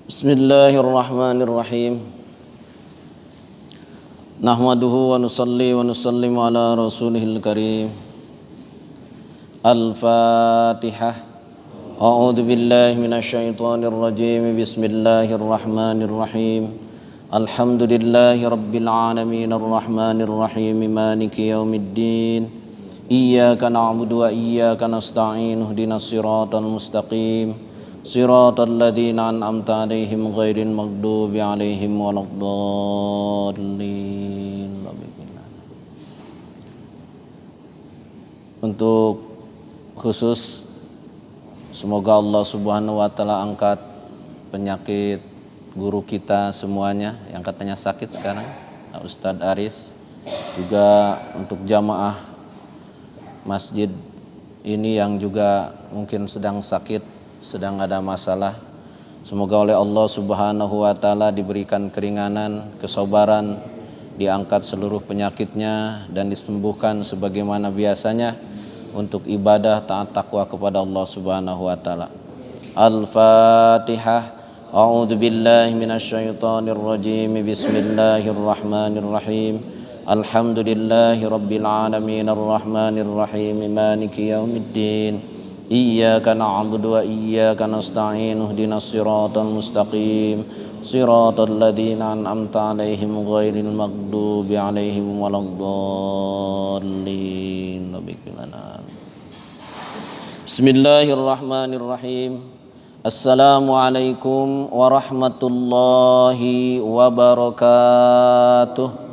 Bismillahirrahmanirrahim. Nahmaduhu wa nusalli wa nusallimu ala rasulihil karim. Al-Fatihah. A'udzu billahi minasyaitonir rajim. Bismillahirrahmanirrahim. Alhamdulillahi rabbil alamin arrahmanir rahim maliki yaumiddin. Iyyaka na'budu wa iyyaka nasta'in. Ihdinas siratal mustaqim. Siratal ladzina an'amta 'alaihim ghairil maghdubi 'alaihim waladdallin. Untuk khusus semoga Allah Subhanahu wa taala angkat penyakit guru kita semuanya yang katanya sakit sekarang, Ustadz Aris. Juga untuk jamaah masjid ini yang juga mungkin sedang sakit, sedang ada masalah. Semoga oleh Allah Subhanahu wa taala diberikan keringanan, kesabaran, diangkat seluruh penyakitnya dan disembuhkan sebagaimana biasanya untuk ibadah taat takwa kepada Allah Subhanahu wa taala. Al-Fatihah. A'udzu billahi minasyaitonir rajim. Bismillahirrahmanirrahim. Alhamdulillahi rabbil alamin arrahmanir rahim maliki yaumiddin. Iyyaka na'budu wa iyyaka nasta'in. Ihdinas siratal mustaqim. Siratal ladzina an'amta 'alaihim ghairil maghdubi 'alaihim waladdallin. Bismillahirrahmanirrahim. Assalamualaikum warahmatullahi wabarakatuh.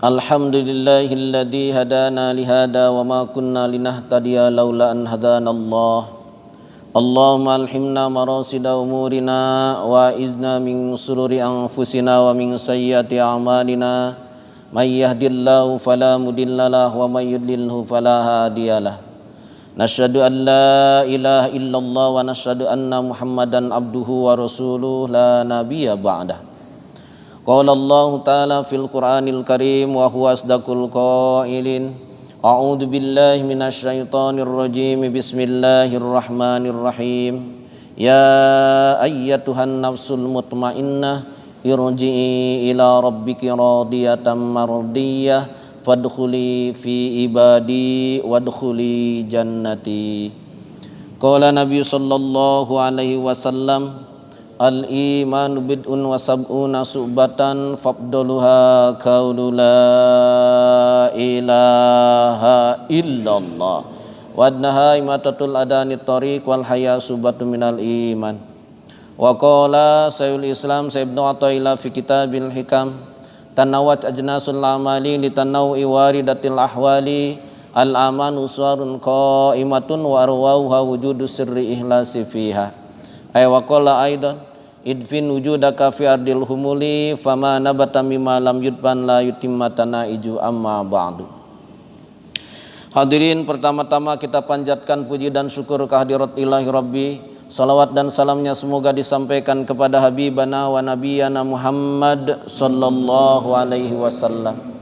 Alhamdulillahilladzi hadana lihada wa ma kunna linahtadiya laula an hadanallah. Allahumma alhimna marasida umurina wa izna min sururi anfusina wa min sayyiati a'malina. May yahdihillahu fala mudhillalah wa may yudlilhu fala hadiyalah. Nasyhadu an la ilaha illallah wa nasyhadu anna Muhammadan abduhu wa rasuluhu la nabiyya ba'dah. Qala Allah ta'ala fil Qur'anil Karim wa huwa asdaqul qailin. A'udzu billahi minasyaitonir rajim. Bismillahirrahmanirrahim. Ya ayyatuhan nafsul mutmainnah irji'i ila rabbiki radiyatan mardiyah fadkhuli fi ibadi wadkhuli jannati. Qala Nabi sallallahu alaihi wasallam, al-imanu bid'un wa sab'una su'batan fabduluha qawlu la ilaha illallah wa adnaha imatatul adani tariq wal haya subatu minal iman. Wa qala Sayyidul Islam Sayyidul Athaillah fi kitabil hikam, tanawwat ajnasul amali litanawwi waridatil ahwali al-amanu suwarun qa'imatun wa arwauha wujudu sirri ihlasi fiha. Ay wa qala aidan idfin wujudaka fi ardil humuli fama nabata mimma lam yudban la yutimma tanaiju amma ba'du. Hadirin, pertama-tama kita panjatkan puji dan syukur kehadirat ilahi Rabbi. Salawat dan salamnya semoga disampaikan kepada Habibana wa Nabiyana Muhammad sallallahu alaihi wasallam.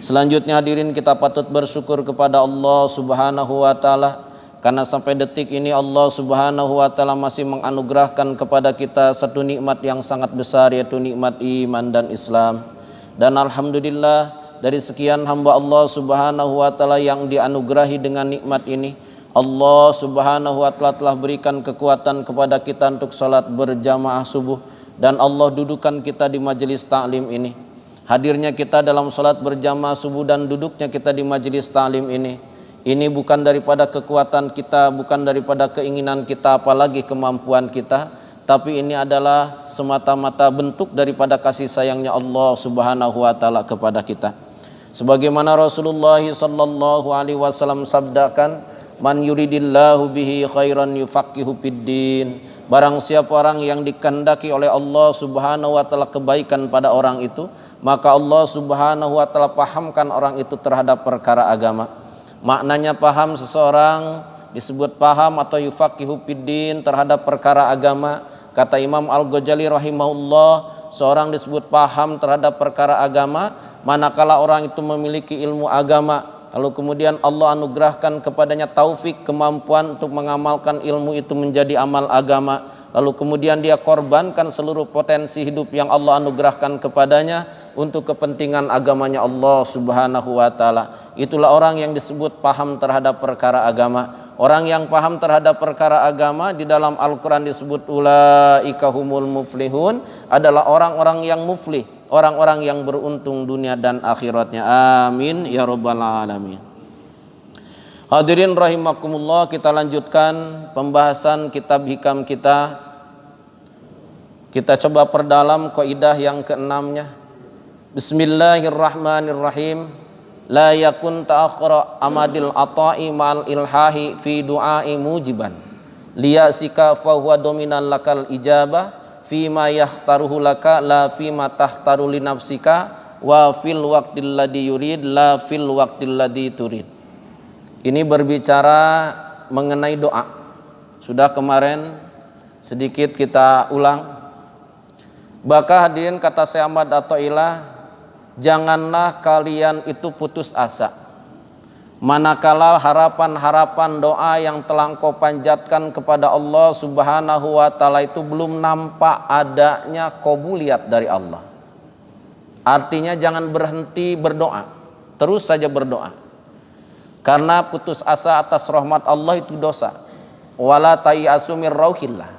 Selanjutnya hadirin, kita patut bersyukur kepada Allah Subhanahu wa taala karena sampai detik ini Allah Subhanahu wa taala masih menganugerahkan kepada kita satu nikmat yang sangat besar, yaitu nikmat iman dan Islam. Dan alhamdulillah, dari sekian hamba Allah Subhanahu wa taala yang dianugerahi dengan nikmat ini, Allah Subhanahu wa taala telah berikan kekuatan kepada kita untuk salat berjamaah subuh, dan Allah dudukan kita di majelis ta'lim ini. Hadirnya kita dalam salat berjamaah subuh dan duduknya kita di majelis ta'lim ini bukan daripada kekuatan kita, bukan daripada keinginan kita, apalagi kemampuan kita, tapi ini adalah semata-mata bentuk daripada kasih sayangnya Allah Subhanahu wa taala kepada kita. Sebagaimana Rasulullah sallallahu alaihi wasallam sabdakan, man yuridillahu bihi khairan yufaqihu fiddin. Barang siapa orang yang dikehendaki oleh Allah Subhanahu wa taala kebaikan pada orang itu, maka Allah Subhanahu wa taala pahamkan orang itu terhadap perkara agama. Maknanya paham seseorang disebut paham atau yufaqihu fiddin terhadap perkara agama. Kata Imam Al-Ghazali rahimahullah, seorang disebut paham terhadap perkara agama manakala orang itu memiliki ilmu agama lalu kemudian Allah anugerahkan kepadanya taufik, kemampuan untuk mengamalkan ilmu itu menjadi amal agama, lalu kemudian dia korbankan seluruh potensi hidup yang Allah anugerahkan kepadanya untuk kepentingan agamanya Allah Subhanahu wa taala. Itulah orang yang disebut paham terhadap perkara agama. Orang yang paham terhadap perkara agama di dalam Al-Quran disebut ulaika humul muflihun, adalah orang-orang yang muflih, orang-orang yang beruntung dunia dan akhiratnya. Amin ya rabbal alamin. Hadirin rahimakumullah, kita lanjutkan pembahasan kitab hikam kita. Kita coba perdalam kaidah yang keenamnya. Bismillahirrahmanirrahim. La yakun ta'akhara amadil ata'i ma'al ilhahi fi du'a'i mujiban liyasika fahuwa dominan lakal ijabah fima yahtaruhu laka la fima tahtaru li nafsika wa fil waqtil ladhi yurid la fil waqtil ladhi turid. Ini berbicara mengenai doa. Sudah kemarin sedikit kita ulang. Bahkan hadirin, kata Syekh Ahmad Athaillah, janganlah kalian itu putus asa manakala harapan-harapan doa yang telah engkau panjatkan kepada Allah Subhanahu wa taala itu belum nampak adanya qabuliat dari Allah. Artinya jangan berhenti berdoa, terus saja berdoa. Karena putus asa atas rahmat Allah itu dosa. Wala tayasu mir rauhillah.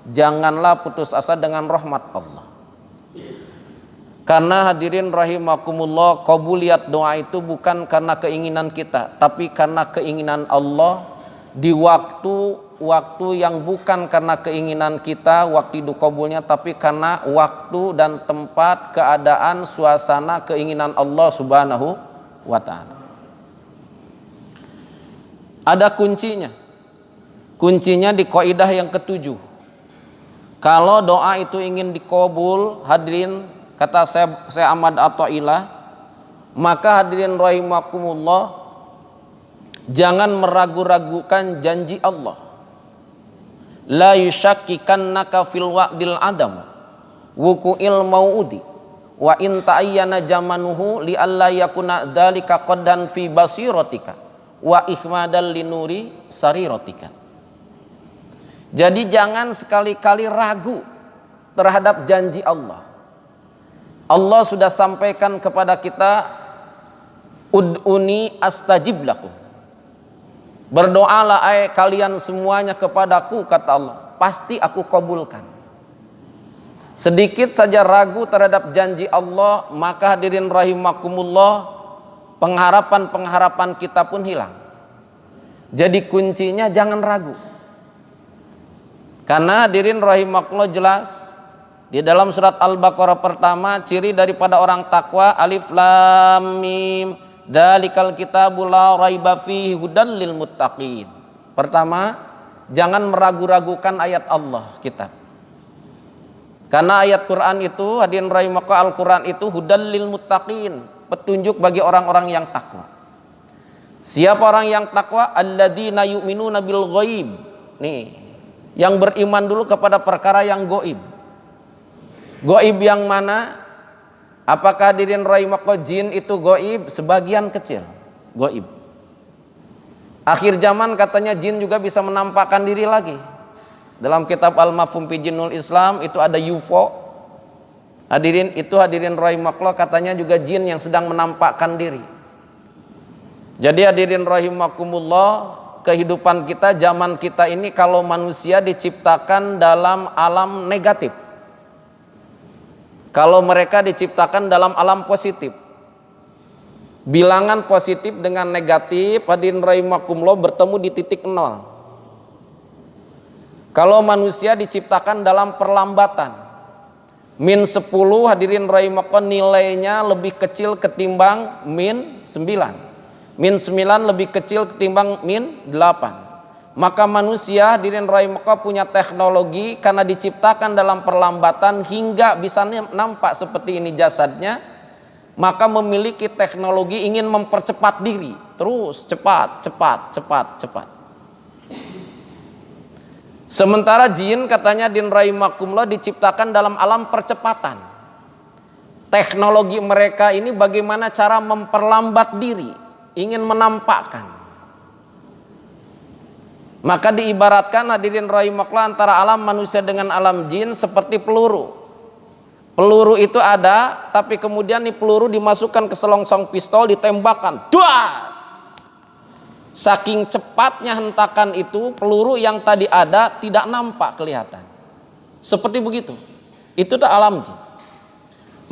Janganlah putus asa dengan rahmat Allah. Karena hadirin rahimakumullah, qabuliat doa itu bukan karena keinginan kita, tapi karena keinginan Allah di waktu yang bukan karena keinginan kita waktu itu qabulnya, tapi karena waktu dan tempat, keadaan, suasana, keinginan Allah Subhanahu wa taala. Ada kuncinya. Kuncinya di kaidah yang ketujuh. Kalau doa itu ingin dikabul, hadirin, kata Syekh Ahmad Athaillah, maka hadirin rahimakumullah, jangan meragu-ragukan janji Allah. La yushakkikannaka fil wa'dil adam wuqu'il mau'udi wa in ta'ayyana jamanuhu li alla yakuna dzalika qaddan fi basiratika wa ihmadal linuri sariratika. Jadi jangan sekali-kali ragu terhadap janji Allah. Allah sudah sampaikan kepada kita, ud'uni astajib lakum. Berdoalah kalian semuanya kepadaku, kata Allah, pasti aku kabulkan. Sedikit saja ragu terhadap janji Allah, maka hadirin rahimakumullah, pengharapan-pengharapan kita pun hilang. Jadi kuncinya jangan ragu. Karena hadirin rahimakumullah, jelas di dalam surat Al-Baqarah pertama, ciri daripada orang takwa, alif lam mim, dzalikal kitabu la raiba fihi hudal lil muttaqin. Pertama, jangan meragu-ragukan ayat Allah kitab. Karena ayat Quran itu, hadirin rahimakumullah, Al-Quran itu hudal lil muttaqin, petunjuk bagi orang-orang yang takwa. Siapa orang yang takwa? Alladzina yu'minuna bil ghaib. Nih, yang beriman dulu kepada perkara yang gaib. Gaib yang mana? Apakah hadirin rahimakumullah jin itu gaib? Sebagian kecil gaib. Akhir zaman katanya jin juga bisa menampakkan diri lagi. Dalam kitab Al-Mafhum fi Jinnul Islam itu ada UFO. Hadirin rahimakumullah, katanya juga jin yang sedang menampakkan diri. Jadi hadirin rahimakumullah, kehidupan kita, zaman kita ini, kalau manusia diciptakan dalam alam negatif, kalau mereka diciptakan dalam alam positif, bilangan positif dengan negatif, hadirin rahimakumullah, bertemu di titik nol. Kalau manusia diciptakan dalam perlambatan, min 10, hadirin rahimakumullah, nilainya lebih kecil ketimbang min 9. Min 9 lebih kecil ketimbang min 8. Maka manusia, hadirin rahimakumullah, punya teknologi karena diciptakan dalam perlambatan hingga bisa nampak seperti ini jasadnya, maka memiliki teknologi ingin mempercepat diri, terus cepat. Sementara jin katanya hadirin rahimakumullah diciptakan dalam alam percepatan. Teknologi mereka ini bagaimana cara memperlambat diri, ingin menampakkan. Maka diibaratkan hadirin rahimakumullah antara alam manusia dengan alam jin seperti peluru. Peluru itu ada, tapi kemudian nih peluru dimasukkan ke selongsong pistol, ditembakkan, das. Saking cepatnya hentakan itu, peluru yang tadi ada tidak nampak kelihatan. Seperti begitu. Itu dah alam jin.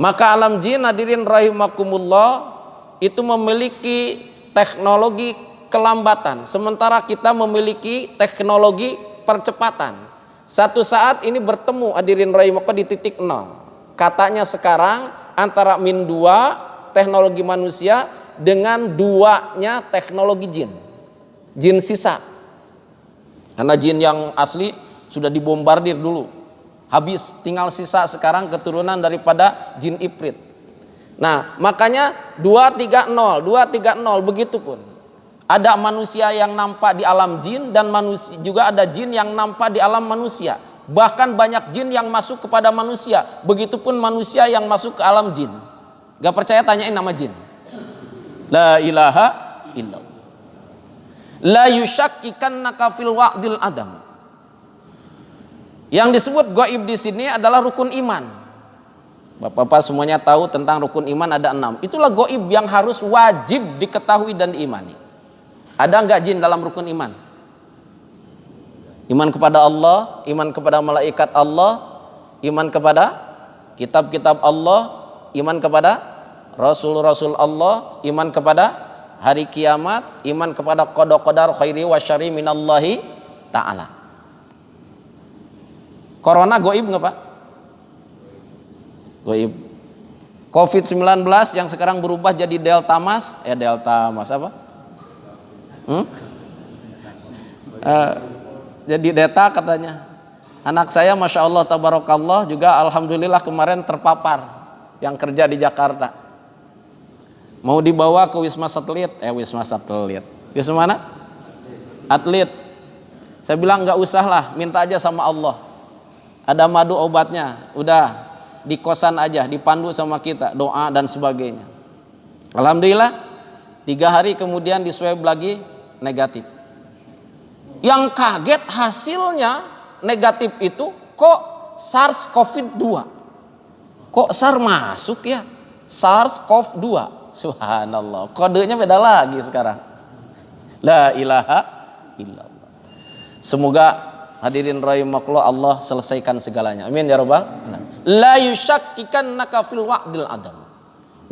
Maka alam jin hadirin rahimakumullah itu memiliki teknologi kelambatan, sementara kita memiliki teknologi percepatan. Satu saat ini bertemu hadirin rahimakumullah di titik nol. Katanya sekarang antara min 2 teknologi manusia dengan 2-nya teknologi jin. Jin sisa. Karena jin yang asli sudah dibombardir dulu. Habis, tinggal sisa sekarang keturunan daripada jin ifrit. Nah, makanya 230 begitu pun. Ada manusia yang nampak di alam jin dan manusia juga ada jin yang nampak di alam manusia. Bahkan banyak jin yang masuk kepada manusia. Begitupun manusia yang masuk ke alam jin. Gak percaya tanyain nama jin. La ilaha illallah. La yushakkikannaka fil wa'dil adam. Yang disebut gaib di sini adalah rukun iman. Bapak-bapak semuanya tahu tentang rukun iman ada 6. Itulah gaib yang harus wajib diketahui dan diimani. Ada enggak jin dalam rukun iman? Iman kepada Allah, iman kepada malaikat Allah, iman kepada kitab-kitab Allah, iman kepada rasul-rasul Allah, iman kepada hari kiamat, iman kepada qada qadar khairi wa syarri minallahi ta'ala. Corona gaib enggak Pak? Gaib. Covid-19 yang sekarang berubah jadi Delta Mas apa? Jadi Delta katanya. Anak saya Masya Allah tabarakallah juga alhamdulillah kemarin terpapar yang kerja di Jakarta. Mau dibawa ke Wisma mana? Atlet. Saya bilang nggak usah lah, minta aja sama Allah. Ada madu obatnya, udah di kosan aja, dipandu sama kita, doa dan sebagainya. Alhamdulillah 3 hari kemudian di swab lagi negatif. Yang kaget hasilnya negatif itu kok SARS-CoV-2. Kok SARS masuk ya? SARS-CoV-2. Subhanallah. Kodenya beda lagi sekarang. La ilaha illallah. Semoga hadirin rahimakumullah Allah selesaikan segalanya. Amin ya rabbal alamin. La yushakkikannaka fil wa'dil adam.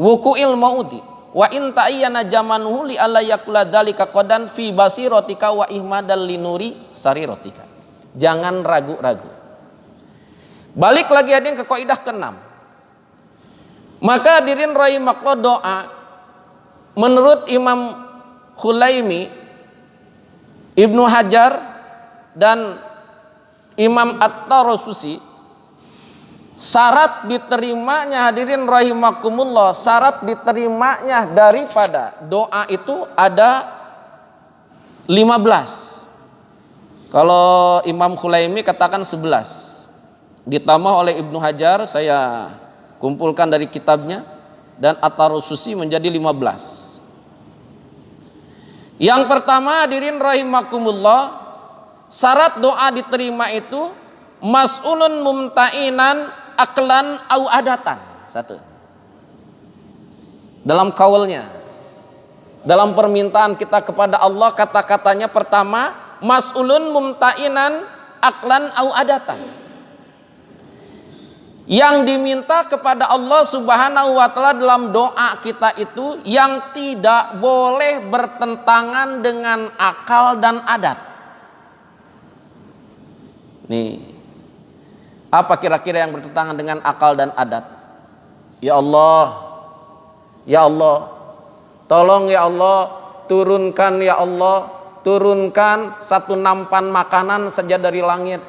Wuqu'il mauti. Wa in ta'ayyana jamanuhu li alla yakula dzalika qadan fi basiratika wa ihmadal linuri sariratika. Jangan ragu-ragu. Balik lagi hadirin ke kaidah ke-6. Maka hadirin rahimakumullah doa menurut Imam Khulaimi, Ibnu Hajar dan Imam At-Tarasusi, syarat diterimanya hadirin rahimakumullah, syarat diterimanya daripada doa itu ada 15. Kalau Imam Khulaimi katakan 11. Ditambah oleh Ibnu Hajar, saya kumpulkan dari kitabnya, dan At-Tarasusi menjadi 15. Yang pertama hadirin rahimakumullah, syarat doa diterima itu mas'ulun mumta'inan aklan au adatan. Satu. Dalam kaulnya, dalam permintaan kita kepada Allah, kata-katanya pertama mas'ulun mumta'inan aklan au adatan. Yang diminta kepada Allah Subhanahu wa ta'ala dalam doa kita itu yang tidak boleh bertentangan dengan akal dan adat. Nih, apa kira-kira yang bertentangan dengan akal dan adat? Ya Allah, tolong ya Allah, turunkan satu nampan makanan saja dari langit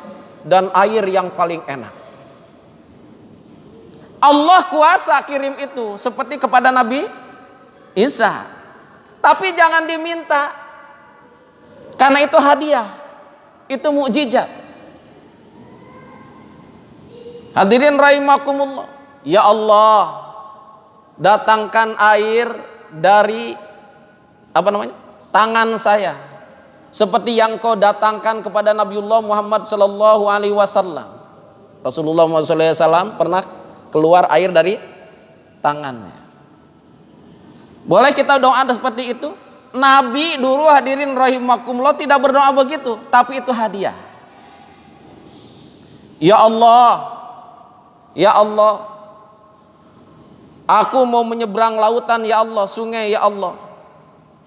dan air yang paling enak. Allah kuasa kirim itu seperti kepada Nabi Isa. Tapi jangan diminta, karena itu hadiah, itu mukjizat. Hadirin rahimakumullah, ya Allah, datangkan air dari apa namanya? Tangan saya. Seperti yang kau datangkan kepada Nabiullah Muhammad sallallahu alaihi wasallam. Rasulullah SAW pernah keluar air dari tangannya. Boleh kita doa seperti itu? Nabi dulu hadirin rahimakumullah tidak berdoa begitu, tapi itu hadiah. Ya Allah, ya Allah, aku mau menyeberang lautan ya Allah, sungai ya Allah.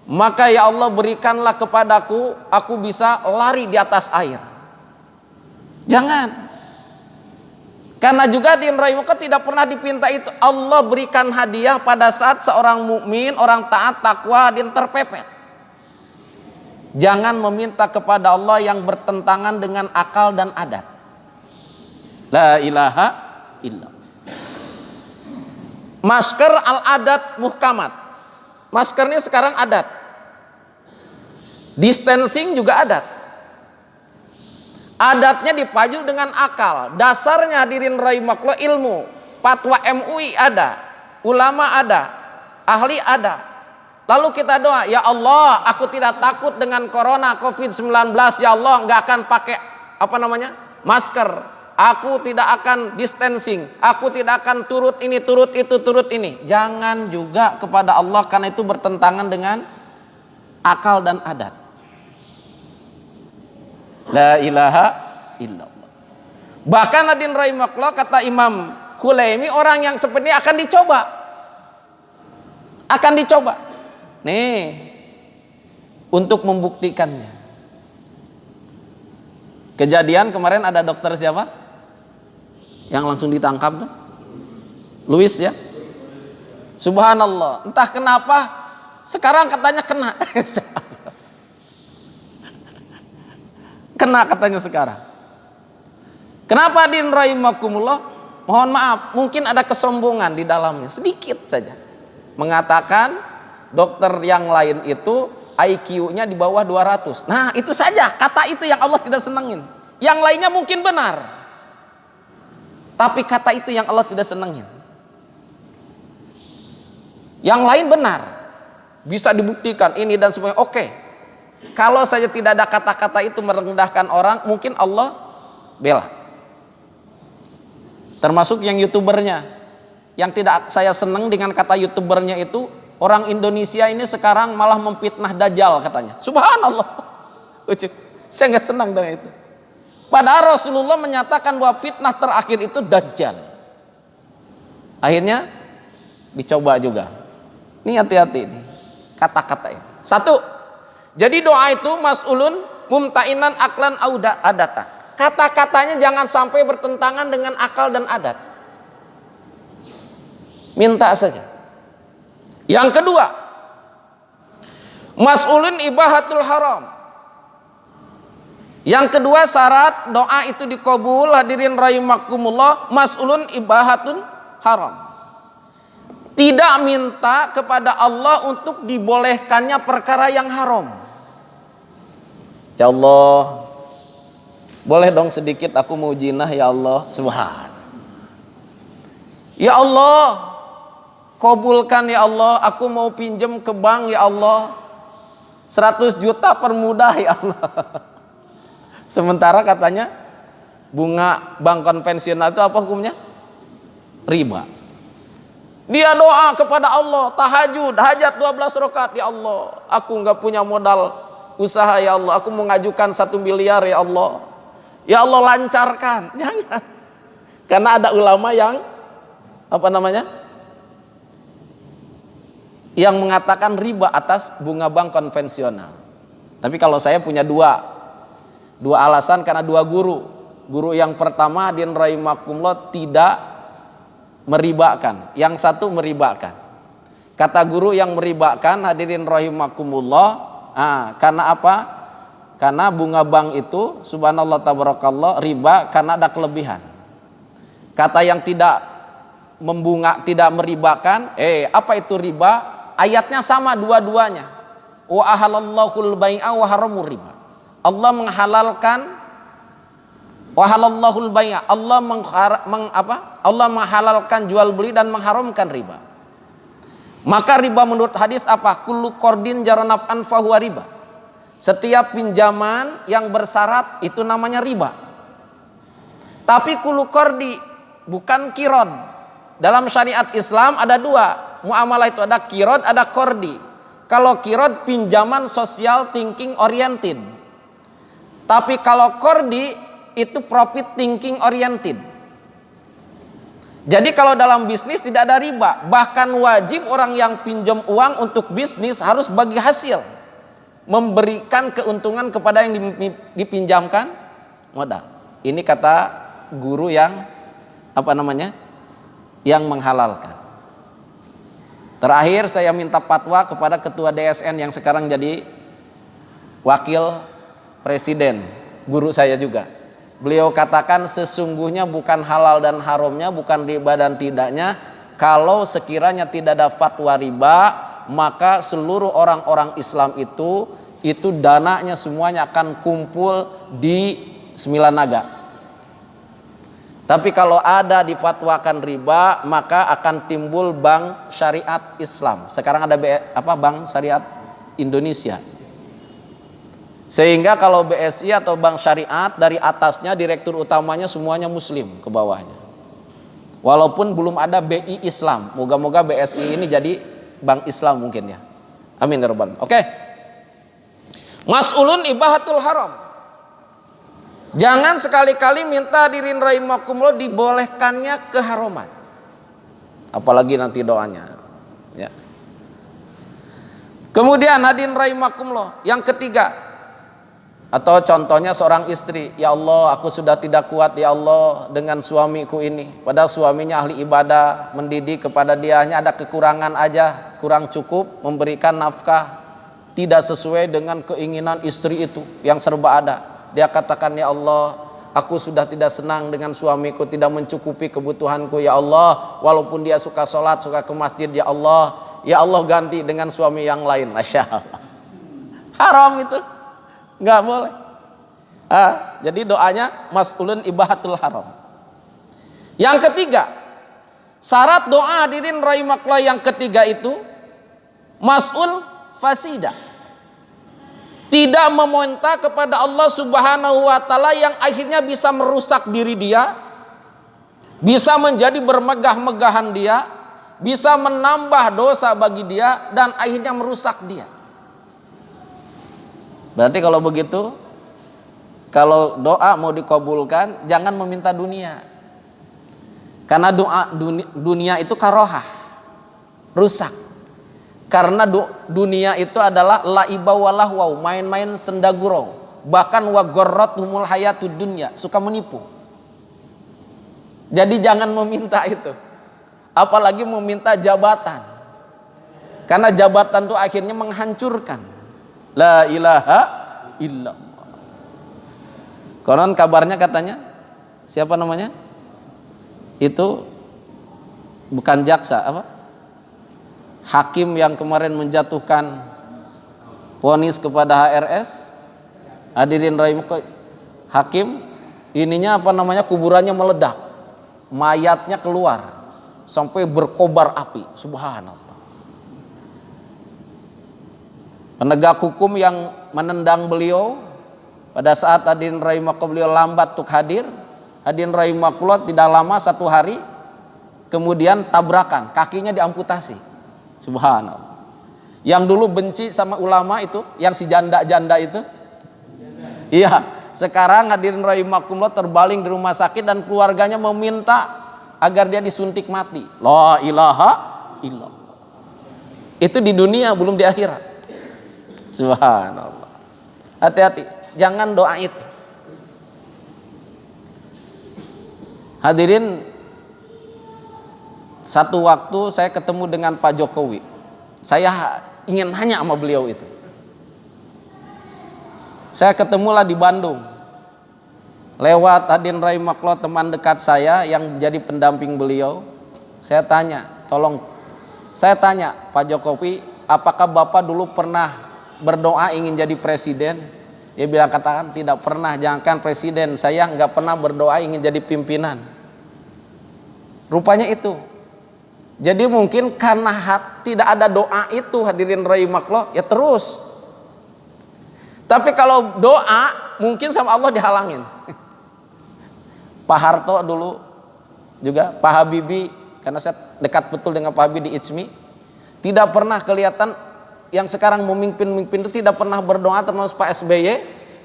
Maka ya Allah berikanlah kepadaku, aku bisa lari di atas air. Jangan. Karena juga di Rahimakumullah tidak pernah dipinta itu. Allah berikan hadiah pada saat seorang mukmin, orang taat, takwa, dan terpepet. Jangan meminta kepada Allah yang bertentangan dengan akal dan adat. La ilaha illallah. Masker al-adat muhkamat. Maskernya sekarang adat. Distancing juga adat. Adatnya dipaju dengan akal. Dasarnya hadirin rahimakumullah ilmu. Fatwa MUI ada, ulama ada, ahli ada. Lalu kita doa, ya Allah, aku tidak takut dengan corona COVID-19. Ya Allah, nggak akan pakai apa namanya masker. Aku tidak akan distancing. Aku tidak akan turut ini, turut itu, turut ini. Jangan juga kepada Allah karena itu bertentangan dengan akal dan adat. La ilaha illallah. Bahkan hadirin rahimakumullah kata Imam Kulaimi, orang yang seperti ini akan dicoba. Akan dicoba. Nih, untuk membuktikannya. Kejadian kemarin ada dokter siapa? Yang langsung ditangkap tuh? Louis ya? Subhanallah, entah kenapa sekarang katanya kena. Kena katanya sekarang. Kenapa hadirin rahimakumullah? Mohon maaf, mungkin ada kesombongan di dalamnya, sedikit saja. Mengatakan dokter yang lain itu IQ-nya di bawah 200. Nah, itu saja, kata itu yang Allah tidak senangin. Yang lainnya mungkin benar. Tapi kata itu yang Allah tidak senangin. Yang lain benar. Bisa dibuktikan ini dan semuanya. Oke. Kalau saja tidak ada kata-kata itu merendahkan orang, mungkin Allah bela. Termasuk yang YouTubernya. Yang tidak saya senang dengan kata YouTubernya itu, orang Indonesia ini sekarang malah memfitnah Dajjal katanya. Subhanallah. Saya nggak senang dengan itu. Padahal Rasulullah menyatakan bahwa fitnah terakhir itu Dajjal. Akhirnya dicoba juga. Ini hati-hati ini kata-kata ini. Satu, jadi doa itu mas'ulun mumtainan aklan auda adata. Kata-katanya jangan sampai bertentangan dengan akal dan adat. Minta saja. Yang kedua, mas'ulun ibahatul haram. Yang kedua syarat doa itu dikabul hadirin rahimakumullah, mas'ulun ibahatun haram. Tidak minta kepada Allah untuk dibolehkannya perkara yang haram. Ya Allah, boleh dong sedikit aku mau jinah ya Allah. Subhan. Ya Allah, kabulkan ya Allah, aku mau pinjam ke bank ya Allah. 100 juta permudah ya Allah. Sementara katanya bunga bank konvensional itu apa hukumnya? Riba. Dia doa kepada Allah, tahajud, hajat 12 rakaat, ya Allah, aku nggak punya modal usaha ya Allah, aku mengajukan 1 miliar ya Allah. Ya Allah lancarkan. Jangan. Karena ada ulama yang apa namanya? Yang mengatakan riba atas bunga bank konvensional. Tapi kalau saya punya dua alasan karena dua guru. Guru yang pertama hadirin rahimakumullah tidak meribakan, yang satu meribakan. Kata guru yang meribakan hadirin rahimakumullah, karena apa? Karena bunga bank itu subhanallah tabarakallah riba karena ada kelebihan. Kata yang tidak tidak meribakan, apa itu riba? Ayatnya sama dua-duanya. Wa ahalallahul bai'a wa haramur riba. Allah menghalalkan wahalallahul bai'a. Allah menghalalkan jual beli dan mengharamkan riba. Maka riba menurut hadis apa? Kullu qardin jaranaf'an fahuwa riba. Setiap pinjaman yang bersyarat itu namanya riba. Tapi kullu qardi bukan qirad. Dalam syariat Islam ada dua muamalah itu, ada qirad, ada qardi. Kalau qirad pinjaman social thinking oriented. Tapi kalau qardi itu profit thinking oriented. Jadi kalau dalam bisnis tidak ada riba, bahkan wajib orang yang pinjam uang untuk bisnis harus bagi hasil, memberikan keuntungan kepada yang dipinjamkan modal. Ini kata guru yang yang menghalalkan. Terakhir saya minta fatwa kepada ketua DSN yang sekarang jadi wakil presiden, guru saya juga. Beliau katakan sesungguhnya bukan halal dan haramnya, bukan riba dan tidaknya. Kalau sekiranya tidak ada fatwa riba, maka seluruh orang-orang Islam itu dananya semuanya akan kumpul di 9 naga. Tapi kalau ada difatwakan riba, maka akan timbul bank syariat Islam. Sekarang ada bank syariat Indonesia. Sehingga kalau BSI atau bank syariat, dari atasnya direktur utamanya semuanya muslim ke bawahnya. Walaupun belum ada BI Islam. Moga-moga BSI ini jadi bank Islam mungkin ya. Amin ya rabbal alamin. Oke. Mas'ulun ibahatul haram. Jangan sekali-kali minta hadirin rahimakumullah dibolehkannya keharaman. Apalagi nanti doanya. Ya. Kemudian hadirin rahimakumullah, yang ketiga, atau contohnya seorang istri, ya Allah aku sudah tidak kuat ya Allah dengan suamiku ini. Padahal suaminya ahli ibadah, mendidik kepada dia, hanya ada kekurangan aja, kurang cukup memberikan nafkah, tidak sesuai dengan keinginan istri itu yang serba ada. Dia katakan, ya Allah aku sudah tidak senang dengan suamiku, tidak mencukupi kebutuhanku ya Allah. Walaupun dia suka sholat, suka ke masjid, ya Allah ganti dengan suami yang lain. Masya Allah. Haram itu, nggak boleh. Jadi doanya mas'ulun ibahatul haram. Yang ketiga, syarat doa hadirin rahimakumullah yang ketiga itu mas'ul fasida. Tidak meminta kepada Allah Subhanahu wa taala yang akhirnya bisa merusak diri dia, bisa menjadi bermegah-megahan dia, bisa menambah dosa bagi dia dan akhirnya merusak dia. Berarti kalau begitu, kalau doa mau dikabulkan jangan meminta dunia. Karena doa dunia itu karohah, rusak. Karena dunia itu adalah laiba walahwau, main-main sendagurau. Bahkan wa gharrathumul hayatud dunya, suka menipu. Jadi jangan meminta itu. Apalagi meminta jabatan. Karena jabatan itu akhirnya menghancurkan. La ilaha illallah. Konon kabarnya katanya, siapa namanya? Itu bukan jaksa, hakim yang kemarin menjatuhkan vonis kepada HRS. Hadirin rahimakumullah, hakim ininya kuburannya meledak, mayatnya keluar sampai berkobar api. Subhanallah. Penegak hukum yang menendang beliau pada saat hadirin rahimakumullah beliau lambat untuk hadir. Hadirin rahimakumullah, tidak lama 1 hari kemudian tabrakan, kakinya diamputasi. Subhanallah. Yang dulu benci sama ulama itu, yang si janda-janda itu, iya, sekarang hadirin rahimakumullah terbaling di rumah sakit dan keluarganya meminta agar dia disuntik mati. La ilaha illallah. Itu di dunia, belum di akhirat. Subhanallah. Hati-hati, jangan doa itu. Hadirin, satu waktu saya ketemu dengan Pak Jokowi. Saya ingin nanya sama beliau itu. Saya ketemulah di Bandung. Lewat hadirin rahimakumullah teman dekat saya yang jadi pendamping beliau. Saya tanya, Pak Jokowi, apakah Bapak dulu pernah berdoa ingin jadi presiden? Dia bilang, katakan tidak pernah, jangankan presiden, saya nggak pernah berdoa ingin jadi pimpinan. Rupanya itu Jadi mungkin karena tidak ada doa itu, hadirin rahimakumullah, ya terus. Tapi kalau doa mungkin sama Allah dihalangin. Pak Harto dulu juga, Pak Habibie, karena saya dekat betul dengan Pak Habibie di ICMI, tidak pernah kelihatan yang sekarang memimpin itu tidak pernah berdoa, termasuk Pak SBY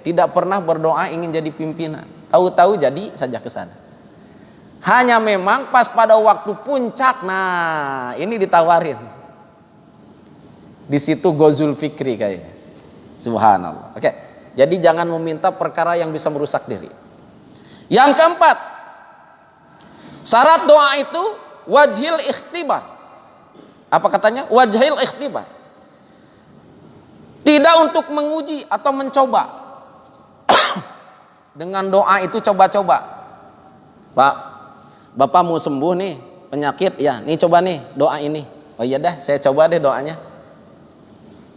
tidak pernah berdoa ingin jadi pimpinan. Tahu-tahu jadi saja ke sana. Hanya memang pas pada waktu puncak, nah ini ditawarin. Di situ Gozul Fikri kayaknya. Subhanallah. Oke. Jadi jangan meminta perkara yang bisa merusak diri. Yang keempat, syarat doa itu wajhil ikhtibar. Apa katanya? Wajhil ikhtibar. Tidak untuk menguji atau mencoba. Dengan doa itu coba-coba. Pak, Bapak mau sembuh nih penyakit, ya nih coba nih doa ini. Oh iya dah, saya coba deh doanya.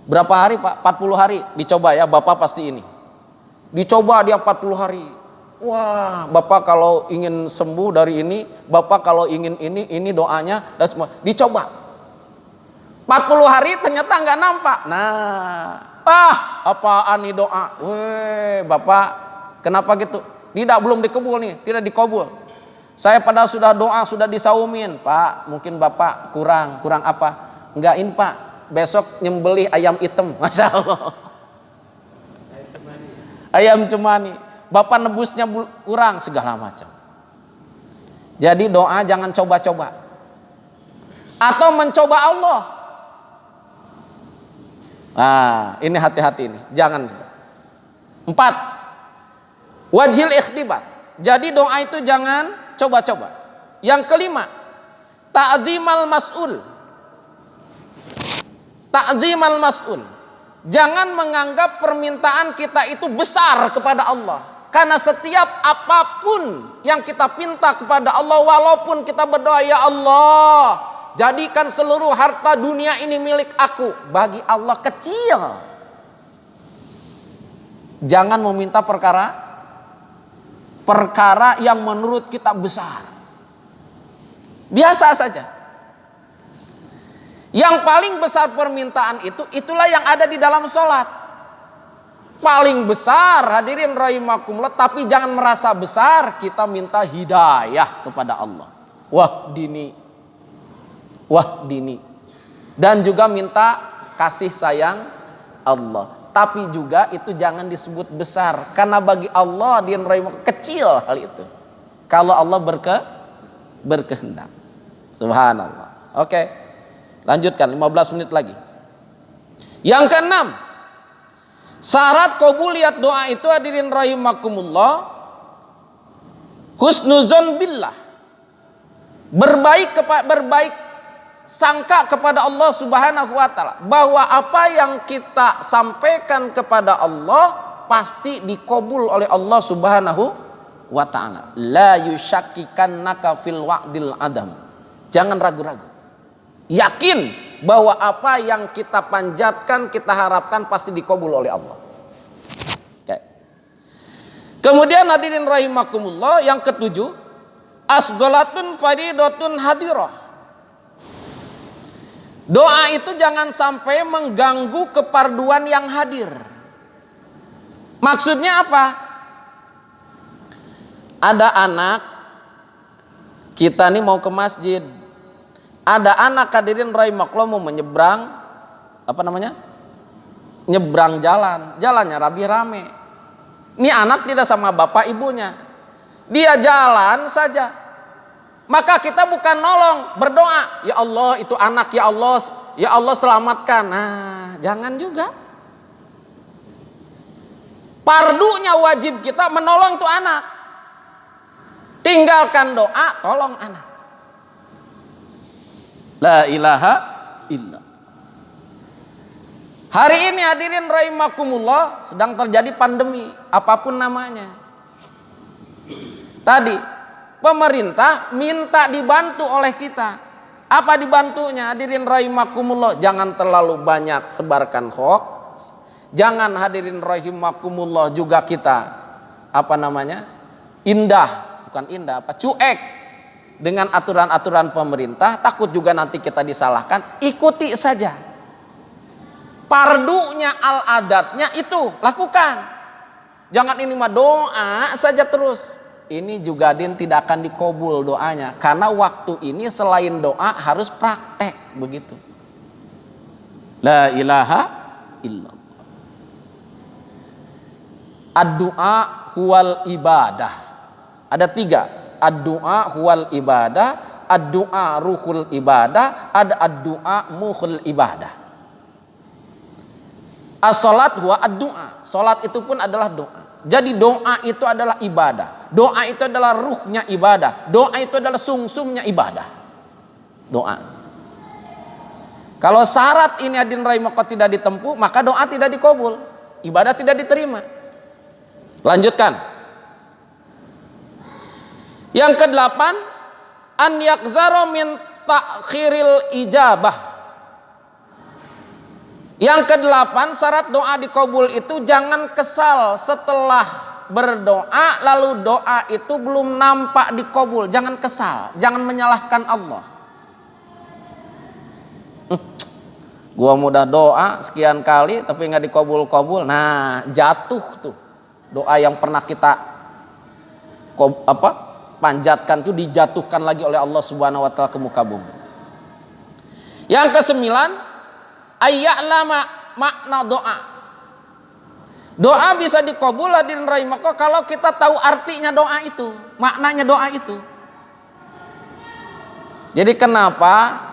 Berapa hari Pak? 40 hari. Dicoba ya, Bapak pasti ini. Dicoba dia 40 hari. Wah, Bapak kalau ingin sembuh dari ini, Bapak kalau ingin ini doanya, dan semua. Dicoba. 40 hari ternyata nggak nampak. Nah, apaan nih doa? Weh, Bapak, kenapa gitu? Tidak, belum dikabul nih, tidak dikabul. Saya padahal sudah doa, sudah disaumin. Pak, mungkin Bapak kurang apa? Enggak, ini Pak, besok nyembelih ayam hitam. Masya Allah. Ayam cemani. Bapak nebusnya kurang, segala macam. Jadi doa jangan coba-coba. Atau mencoba Allah. Nah, ini hati-hati ini. Jangan. 4. Wajhil ikhtibar. Jadi doa itu jangan coba-coba. Yang kelima, ta'zimal mas'ul. Ta'zimal mas'ul. Jangan menganggap permintaan kita itu besar kepada Allah. Karena setiap apapun yang kita pinta kepada Allah, walaupun kita berdoa, ya Allah, jadikan seluruh harta dunia ini milik aku, bagi Allah kecil. Jangan meminta perkara yang menurut kita besar. Biasa saja. Yang paling besar permintaan itu, itulah yang ada di dalam sholat. Paling besar, hadirin rahimakumullah, tapi jangan merasa besar. Kita minta hidayah kepada Allah. Wahdini. Dan juga minta kasih sayang Allah. Tapi juga itu jangan disebut besar, karena bagi Allah dia kecil hal itu. Kalau Allah berkehendak. Subhanallah. Oke. Lanjutkan 15 menit lagi. Yang keenam, syarat qabuliyat doa itu, hadirin rahimakumullah, husnuzon billah. Berbaik sangka kepada Allah Subhanahu wa taala, bahwa apa yang kita sampaikan kepada Allah pasti dikabul oleh Allah Subhanahu wa taala. La yushakkikannaka fil wa'dil adam. Jangan ragu-ragu. Yakin bahwa apa yang kita panjatkan, kita harapkan pasti dikabul oleh Allah. Oke. Kemudian hadirin rahimakumullah, yang ketujuh, asghalatun faridatun hadirah. Doa itu jangan sampai mengganggu keparduan yang hadir. Maksudnya apa? Ada anak, kita nih mau ke masjid. Ada anak, hadirin rahimakumullah, mau menyeberang, nyebrang jalannya rame. Ini anak tidak sama bapak ibunya. Dia jalan saja. Maka kita bukan nolong, berdoa, ya Allah itu anak, ya Allah selamatkan. Nah, jangan juga. Pardunya wajib kita menolong tuh anak. Tinggalkan doa, tolong anak. La ilaha illa. Hari ini hadirin rahimakumullah sedang terjadi pandemi, apapun namanya. Tadi pemerintah minta dibantu oleh kita. Apa dibantunya? Hadirin rahimakumullah, jangan terlalu banyak sebarkan hoax. Jangan, hadirin rahimakumullah, juga kita cuek dengan aturan-aturan pemerintah, takut juga nanti kita disalahkan, ikuti saja. Pardunya al-adatnya itu lakukan. Jangan ini mah doa saja terus. Ini juga din tidak akan dikabul doanya, karena waktu ini selain doa harus praktek begitu. La ilaha illallah. Ad-du'a huwal ibadah. Ada 3. Ad-du'a huwal ibadah, ad-du'a ruhul ibadah, ada ad-du'a mukhul ibadah. As-salat huwa ad-du'a. Salat itu pun adalah doa. Jadi doa itu adalah ibadah. Doa itu adalah ruhnya ibadah. Doa itu adalah sumsumnya ibadah. Doa. Kalau syarat ini hadirin rahimakumullah tidak ditempuh, maka doa tidak dikabul, ibadah tidak diterima. Lanjutkan. Yang ke-8, an yakzaro min ta'khiril ijabah. Yang ke-8, syarat doa dikabul itu jangan kesal setelah berdoa lalu doa itu belum nampak dikabul. Jangan kesal, jangan menyalahkan Allah. Gua mudah doa sekian kali tapi nggak dikabul-kabul. Nah, jatuh tuh doa yang pernah kita panjatkan tuh dijatuhkan lagi oleh Allah Subhanahu wa taala ke muka bumi. Yang ke-9, ayya'lama makna doa. Doa bisa dikabul hadirin rahimakumullah kalau kita tahu artinya doa itu, maknanya doa itu. Jadi kenapa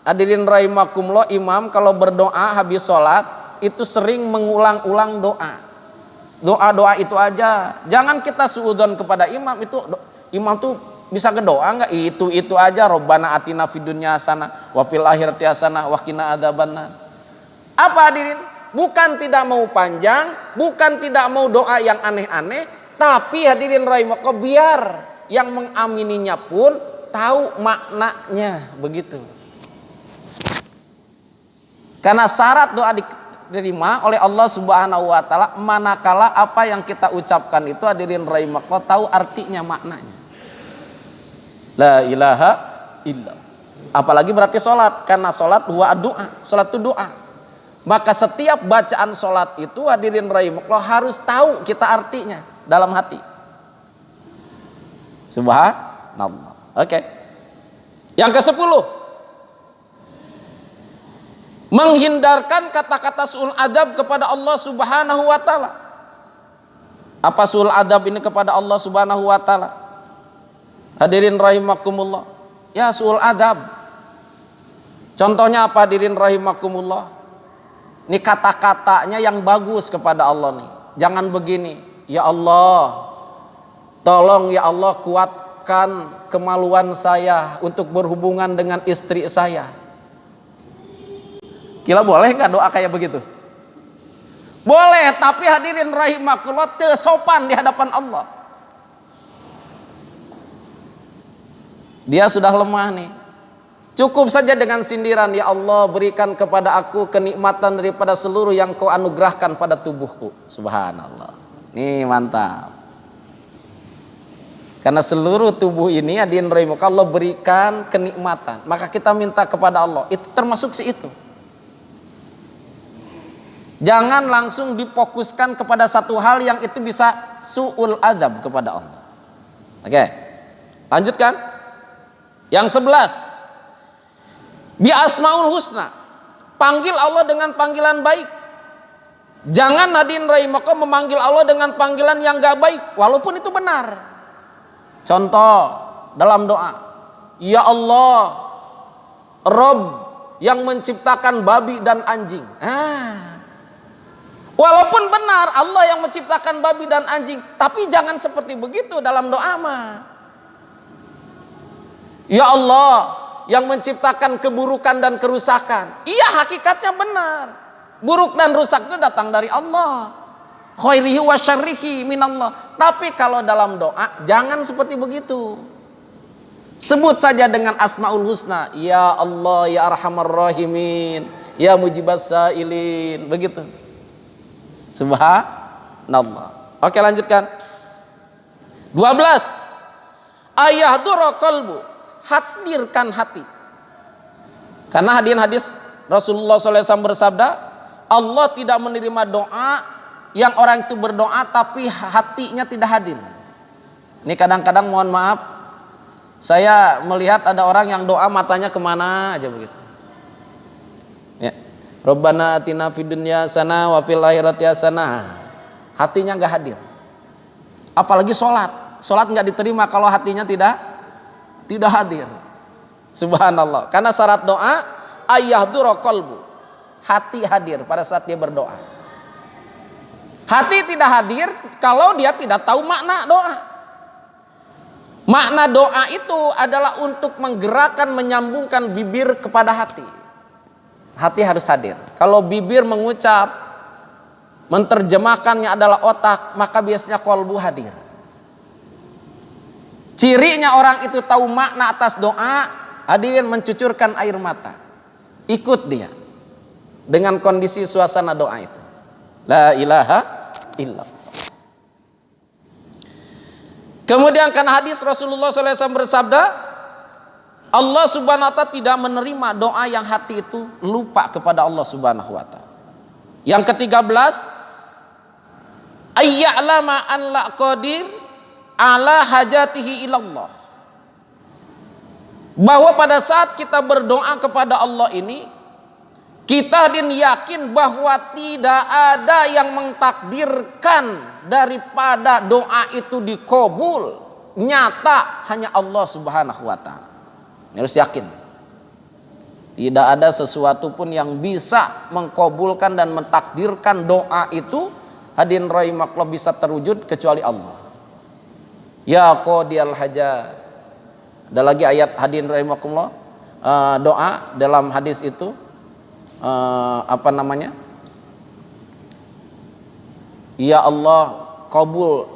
hadirin rahimakumullah imam kalau berdoa habis sholat itu sering mengulang-ulang doa. Doa-doa itu aja. Jangan kita suudzon kepada imam itu. Imam tuh bisa berdoa enggak? Itu aja. Robbana atina fid dunya hasanah wa fil akhirati hasanah wa qina adzabannar. Apa hadirin? Bukan tidak mau panjang, bukan tidak mau doa yang aneh-aneh, tapi hadirin rahimakumullah biar yang mengamininya pun tahu maknanya begitu. Karena syarat doa diterima oleh Allah Subhanahu wa taala manakala apa yang kita ucapkan itu hadirin rahimakumullah tahu artinya, maknanya. La ilaha illallah. Apalagi berarti salat, karena salat huwa doa. Salat itu doa. Maka setiap bacaan salat itu hadirin rahimakumullah harus tahu kita artinya dalam hati. Subhanallah. Oke. Yang ke-10, menghindarkan kata-kata su'ul adab kepada Allah Subhanahu wa taala. Apa su'ul adab ini kepada Allah Subhanahu wa taala? Hadirin rahimakumullah. Ya, su'ul adab. Contohnya apa hadirin rahimakumullah? Ini kata-katanya yang bagus kepada Allah nih. Jangan begini, ya Allah, tolong ya Allah kuatkan kemaluan saya untuk berhubungan dengan istri saya. Kira boleh nggak doa kayak begitu? Boleh, tapi hadirin rahimakumullah teu sopan di hadapan Allah. Dia sudah lemah nih. Cukup saja dengan sindiran, ya Allah berikan kepada aku kenikmatan daripada seluruh yang kau anugerahkan pada tubuhku. Subhanallah. Nih mantap. Karena seluruh tubuh ini hadirin rahimakumullah Allah berikan kenikmatan. Maka kita minta kepada Allah, itu termasuk si itu. Jangan langsung difokuskan kepada satu hal yang itu bisa su'ul adab kepada Allah. Oke, lanjutkan. Yang 11, bi asmaul husna, panggil Allah dengan panggilan baik. Jangan hadirin rahimakumullah memanggil Allah dengan panggilan yang gak baik, walaupun itu benar. Contoh dalam doa, ya Allah, Rob yang menciptakan babi dan anjing. Walaupun benar Allah yang menciptakan babi dan anjing, tapi jangan seperti begitu dalam doa mah. Ya Allah yang menciptakan keburukan dan kerusakan. Iya, hakikatnya benar. Buruk dan rusak itu datang dari Allah. Khairihi wa syarrihi minallah. Tapi kalau dalam doa jangan seperti begitu. Sebut saja dengan asmaul husna. Ya Allah, ya arhamar rahimin, ya mujibas sailin. Begitu. Subhanallah. Oke, lanjutkan. 12. ayahdura qalbu, hadirkan hati. Karena hadis Rasulullah SAW bersabda, Allah tidak menerima doa yang orang itu berdoa tapi hatinya tidak hadir. Ini kadang-kadang mohon maaf, saya melihat ada orang yang doa matanya kemana aja begitu. Ya. Rabbana atina fid dunya hasanah wa fil akhirati hasanah. Hatinya nggak hadir. Apalagi sholat nggak diterima kalau hatinya tidak hadir. Subhanallah. Karena syarat doa ayahdura qalbu, hati hadir pada saat dia berdoa. Hati tidak hadir kalau dia tidak tahu makna doa. Makna doa itu adalah untuk menggerakkan, menyambungkan bibir kepada hati. Hati harus hadir. Kalau bibir mengucap, menterjemahkannya adalah otak, maka biasanya qalbu hadir. Cirinya orang itu tahu makna atas doa, hadirin mencucurkan air mata. Ikut dia dengan kondisi suasana doa itu. La ilaha illallah. Kemudian karena hadis Rasulullah SAW bersabda, Allah Subhanahu wa ta'ala tidak menerima doa yang hati itu lupa kepada Allah Subhanahu wa ta'ala. Yang ke-13, ayya'lama an la qadir ala hajatihi ilallah. Bahwa pada saat kita berdoa kepada Allah ini, kita yakin bahwa tidak ada yang mengtakdirkan daripada doa itu dikabul. Nyata hanya Allah Subhanahu wa ta'ala. Ini harus yakin. Tidak ada sesuatu pun yang bisa mengkabulkan dan mentakdirkan doa itu, hadirin rahimakumullah, bisa terwujud kecuali Allah. Ya qadiyal hajat. Ada lagi ayat hadirin rahimakumullah, doa dalam hadis itu ya Allah kabul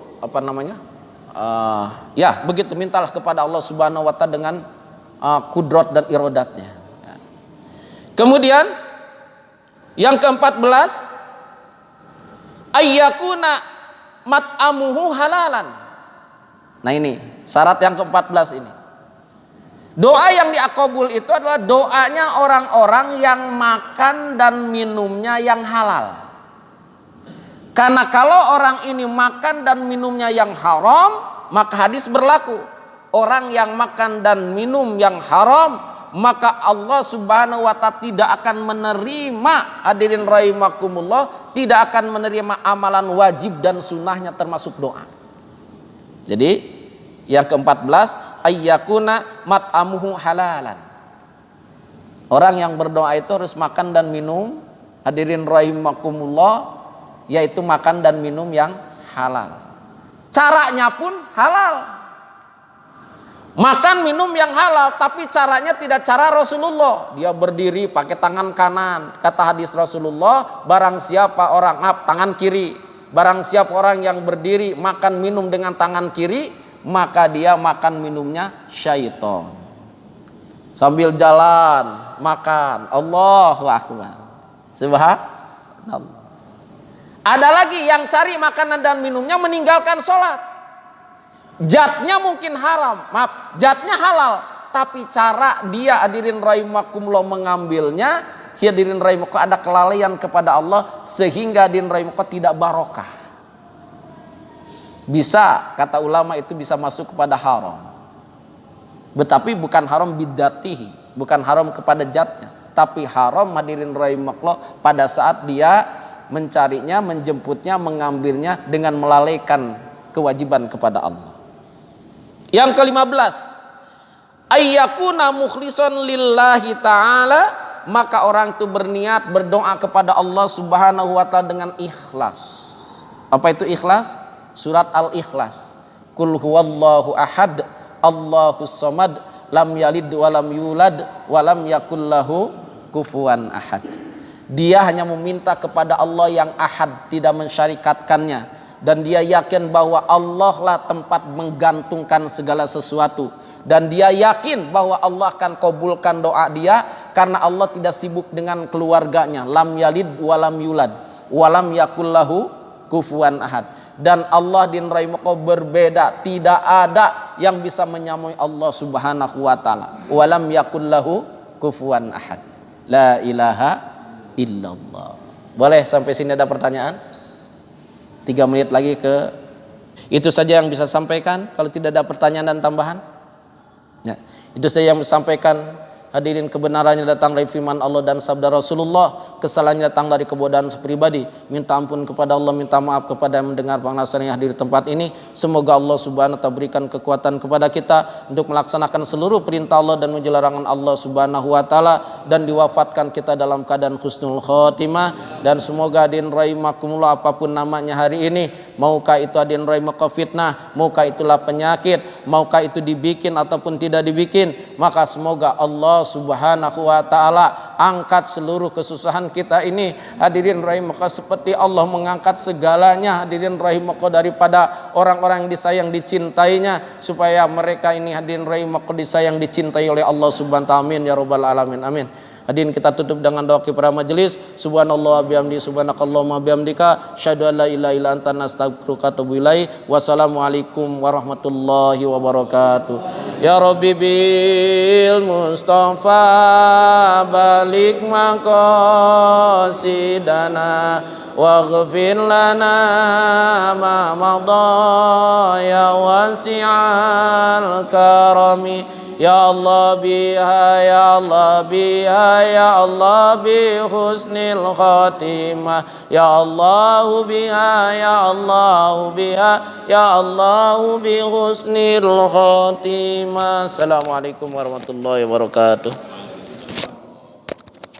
ya begitu, mintalah kepada Allah Subhanahu wa ta'ala dengan kudrat dan iradatnya. Kemudian yang ke-14, ayyakuna mat'amuhu halalan. Nah ini syarat yang ke-14 ini. Doa yang diakabul itu adalah doanya orang-orang yang makan dan minumnya yang halal. Karena kalau orang ini makan dan minumnya yang haram, maka hadis berlaku. Orang yang makan dan minum yang haram, maka Allah Subhanahu wa ta'ala tidak akan menerima, hadirin rahimakumullah, tidak akan menerima amalan wajib dan sunnahnya termasuk doa. Jadi yang ke-14, ayyakuna mat'amuhu halalan. Orang yang berdoa itu harus makan dan minum, hadirin rahimakumullah, yaitu makan dan minum yang halal. Caranya pun halal. Makan minum yang halal, tapi caranya tidak cara Rasulullah. Dia berdiri pakai tangan kanan. Kata hadis Rasulullah, barang siapa orang tangan kiri, barang siapa orang yang berdiri makan minum dengan tangan kiri, maka dia makan minumnya syaitan. Sambil jalan makan, Allahu akbar, subhanallah. Ada lagi yang cari makanan dan minumnya meninggalkan sholat. Zatnya mungkin haram, zatnya halal, tapi cara dia, hadirin rahimakumullah, mengambilnya, hadirin rahimakumullah, ada kelalaian kepada Allah sehingga hadirin rahimakumullah tidak barokah. Bisa, kata ulama, itu bisa masuk kepada haram. Tetapi bukan haram bidzatihi, bukan haram kepada zatnya, tapi haram, hadirin rahimakumullah, pada saat dia mencarinya, menjemputnya, mengambilnya dengan melalaikan kewajiban kepada Allah. Yang ke-15, ayyakuna mukhlisan lillahi ta'ala, maka orang itu berniat berdoa kepada Allah Subhanahu wa ta'ala dengan ikhlas. Apa itu ikhlas? Surat Al-Ikhlas. Qul huwallahu ahad, Allahus samad, lam yalid walam yulad, walam yakul lahu kufuwan ahad. Dia hanya meminta kepada Allah yang ahad, tidak mensyarikatkannya. Dan dia yakin bahwa Allah lah tempat menggantungkan segala sesuatu. Dan dia yakin bahwa Allah akan kabulkan doa dia, karena Allah tidak sibuk dengan keluarganya. Lam yalid walam yulad, walam yakul lahu kufuwan ahad. Dan Allah dinrai maka berbeda, tidak ada yang bisa menyamai Allah Subhanahu wa taala. Walam yakul lahu kufuwan ahad. La ilaha illallah. Boleh sampai sini ada pertanyaan? 3 menit lagi ke itu saja yang bisa sampaikan. Kalau tidak ada pertanyaan dan tambahan, ya, itu saja yang disampaikan. Hadirin, kebenarannya datang dari firman Allah dan sabda Rasulullah, kesalahannya datang dari kebodohan pribadi. Minta ampun kepada Allah, minta maaf kepada yang mendengar pengasaran yang hadir di tempat ini. Semoga Allah Subhanahu wa taala berikan kekuatan kepada kita untuk melaksanakan seluruh perintah Allah dan menjauhi larangan Allah Subhanahu wa taala, dan diwafatkan kita dalam keadaan husnul khotimah. Dan semoga hadirin rahimakumullah, apapun namanya hari ini, maukah itu hadirin rahimakumullah fitnah, maukah itulah penyakit, maukah itu dibikin ataupun tidak dibikin, maka semoga Allah Subhanahu wa taala angkat seluruh kesusahan kita ini. Hadirin rahimakumullah, seperti Allah mengangkat segalanya hadirin rahimakumullah daripada orang-orang yang disayang dicintainya, supaya mereka ini hadirin rahimakumullah disayang dicintai oleh Allah Subhanahu wa taala. Amin ya rabbal alamin. Amin. Hadirin, kita tutup dengan doa kepada majelis. Subhanallah bihamdi, subhanakallahumma bihamdika, syahadu an la ilaha illa anta, nastaghfiruka wa atubu ilaik. Wassalamualaikum warahmatullahi wabarakatuh. Ya Rabbi bil Mustafa balik maqasidana waghfir lana ma madha ya wasi'al karami. Ya Allah biha, ya Allah biha, ya Allah bi husnil khatimah. Ya Allah biha, ya Allah biha, ya Allah bi husnil khatimah. Assalamualaikum warahmatullahi wabarakatuh.